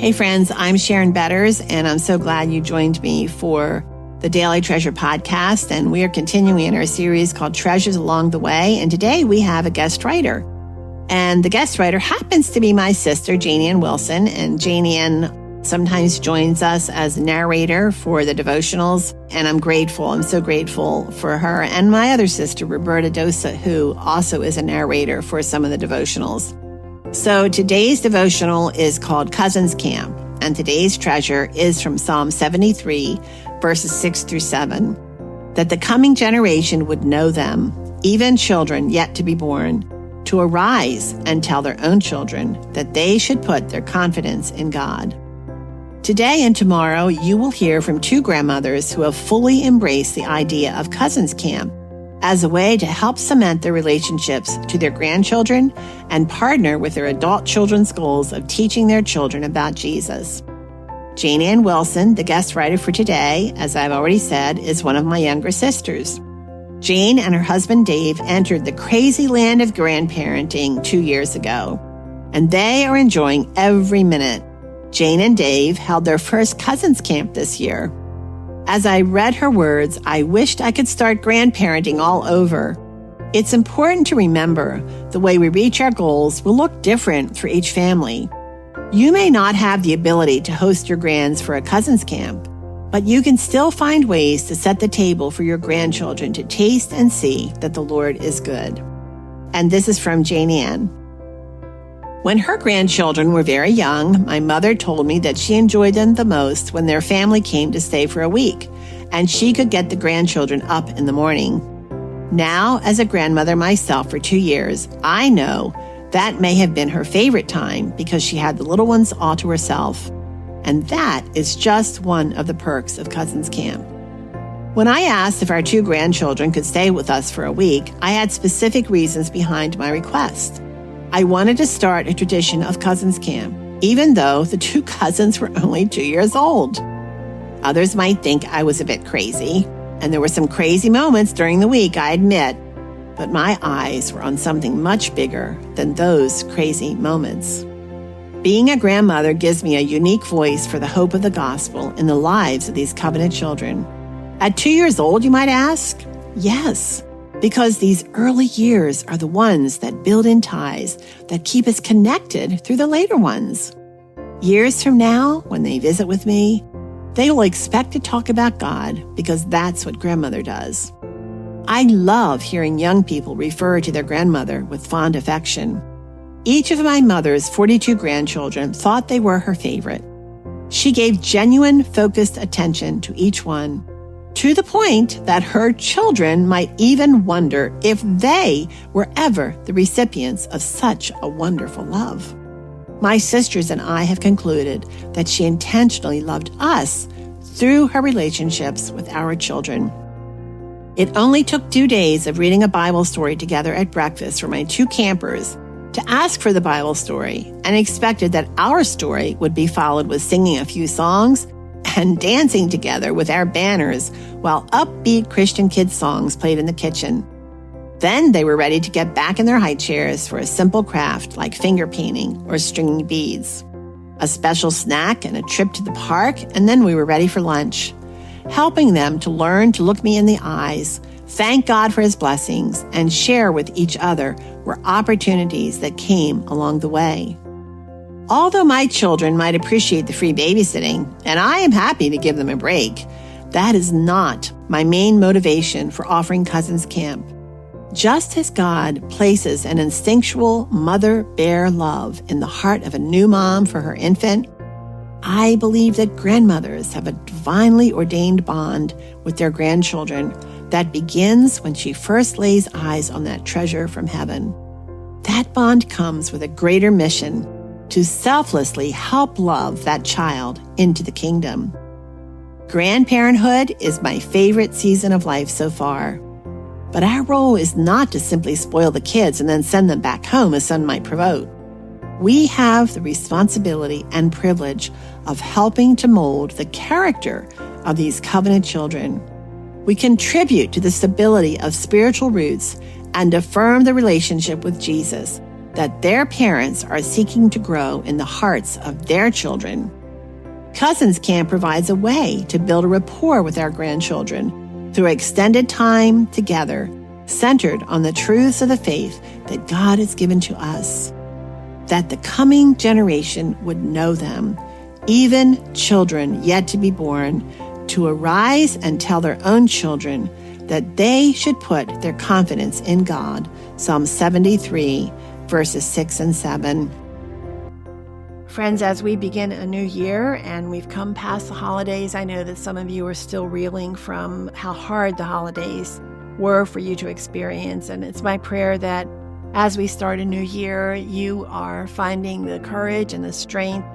Hey friends, I'm Sharon Betters, and I'm so glad you joined me for the Daily Treasure podcast. And we are continuing in our series called Treasures Along the Way. And today we have a guest writer. And the guest writer happens to be my sister, Janie Ann Wilson. And Janie Ann sometimes joins us as narrator for the devotionals. And I'm so grateful for her. And my other sister, Roberta Dosa, who also is a narrator for some of the devotionals. So today's devotional is called Cousins Camp, and today's treasure is from Psalm 73, verses 6 through 7, that the coming generation would know them, even children yet to be born, to arise and tell their own children that they should put their confidence in God. Today and tomorrow, you will hear from two grandmothers who have fully embraced the idea of Cousins Camp as a way to help cement their relationships to their grandchildren and partner with their adult children's goals of teaching their children about Jesus. Janie Ann Wilson, the guest writer for today, as I've already said, is one of my younger sisters. Jane and her husband Dave entered the crazy land of grandparenting 2 years ago, and they are enjoying every minute. Jane and Dave held their first Cousins Camp this year. As I read her words, I wished I could start grandparenting all over. It's important to remember the way we reach our goals will look different for each family. You may not have the ability to host your grands for a Cousins Camp, but you can still find ways to set the table for your grandchildren to taste and see that the Lord is good. And this is from Janie Ann. When her grandchildren were very young, my mother told me that she enjoyed them the most when their family came to stay for a week, and she could get the grandchildren up in the morning. Now, as a grandmother myself for 2 years, I know that may have been her favorite time because she had the little ones all to herself. And that is just one of the perks of Cousins Camp. When I asked if our two grandchildren could stay with us for a week, I had specific reasons behind my request. I wanted to start a tradition of Cousins Camp, even though the two cousins were only 2 years old. Others might think I was a bit crazy, and there were some crazy moments during the week, I admit, but my eyes were on something much bigger than those crazy moments. Being a grandmother gives me a unique voice for the hope of the gospel in the lives of these covenant children. At 2 years old, you might ask? Yes. Because these early years are the ones that build in ties that keep us connected through the later ones. Years from now, when they visit with me, they will expect to talk about God because that's what grandmother does. I love hearing young people refer to their grandmother with fond affection. Each of my mother's 42 grandchildren thought they were her favorite. She gave genuine, focused attention to each one, to the point that her children might even wonder if they were ever the recipients of such a wonderful love. My sisters and I have concluded that she intentionally loved us through her relationships with our children. It only took 2 days of reading a Bible story together at breakfast for my two campers to ask for the Bible story and expected that our story would be followed with singing a few songs and dancing together with our banners while upbeat Christian kids songs played in the kitchen. Then they were ready to get back in their high chairs for a simple craft like finger painting or stringing beads, a special snack and a trip to the park, and then we were ready for lunch, helping them to learn to look me in the eyes, thank God for His blessings, and share with each other were opportunities that came along the way. Although my children might appreciate the free babysitting, and I am happy to give them a break, that is not my main motivation for offering Cousins Camp. Just as God places an instinctual mother-bear love in the heart of a new mom for her infant, I believe that grandmothers have a divinely ordained bond with their grandchildren that begins when she first lays eyes on that treasure from heaven. That bond comes with a greater mission to selflessly help love that child into the kingdom. Grandparenthood is my favorite season of life so far. But our role is not to simply spoil the kids and then send them back home as some might promote. We have the responsibility and privilege of helping to mold the character of these covenant children. We contribute to the stability of spiritual roots and affirm the relationship with Jesus that their parents are seeking to grow in the hearts of their children. Cousins Camp provides a way to build a rapport with our grandchildren through extended time together, centered on the truths of the faith that God has given to us, that the coming generation would know them, even children yet to be born, to arise and tell their own children that they should put their confidence in God. Psalm 73, verses 6 and 7. Friends, as we begin a new year and we've come past the holidays, I know that some of you are still reeling from how hard the holidays were for you to experience. And it's my prayer that as we start a new year, you are finding the courage and the strength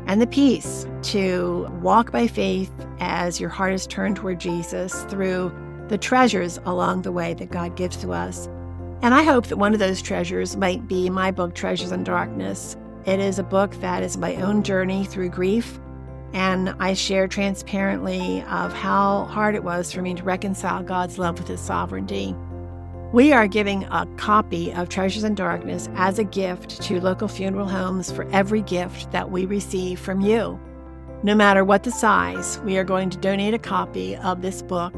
and the peace to walk by faith as your heart is turned toward Jesus through the treasures along the way that God gives to us. And I hope that one of those treasures might be my book, Treasures in Darkness. It is a book that is my own journey through grief, and I share transparently of how hard it was for me to reconcile God's love with His sovereignty. We are giving a copy of Treasures in Darkness as a gift to local funeral homes for every gift that we receive from you. No matter what the size, we are going to donate a copy of this book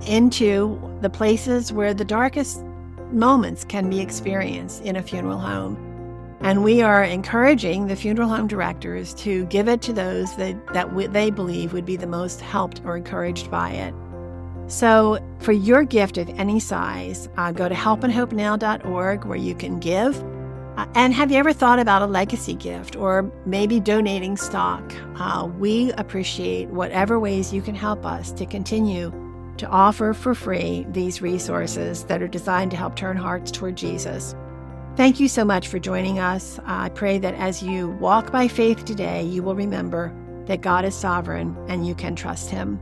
into the places where the darkest moments can be experienced in a funeral home. And we are encouraging the funeral home directors to give it to those that they believe would be the most helped or encouraged by it. So for your gift of any size, go to helpandhopenow.org where you can give. And have you ever thought about a legacy gift or maybe donating stock? We appreciate whatever ways you can help us to continue to offer for free these resources that are designed to help turn hearts toward Jesus. Thank you so much for joining us. I pray that as you walk by faith today, you will remember that God is sovereign and you can trust Him.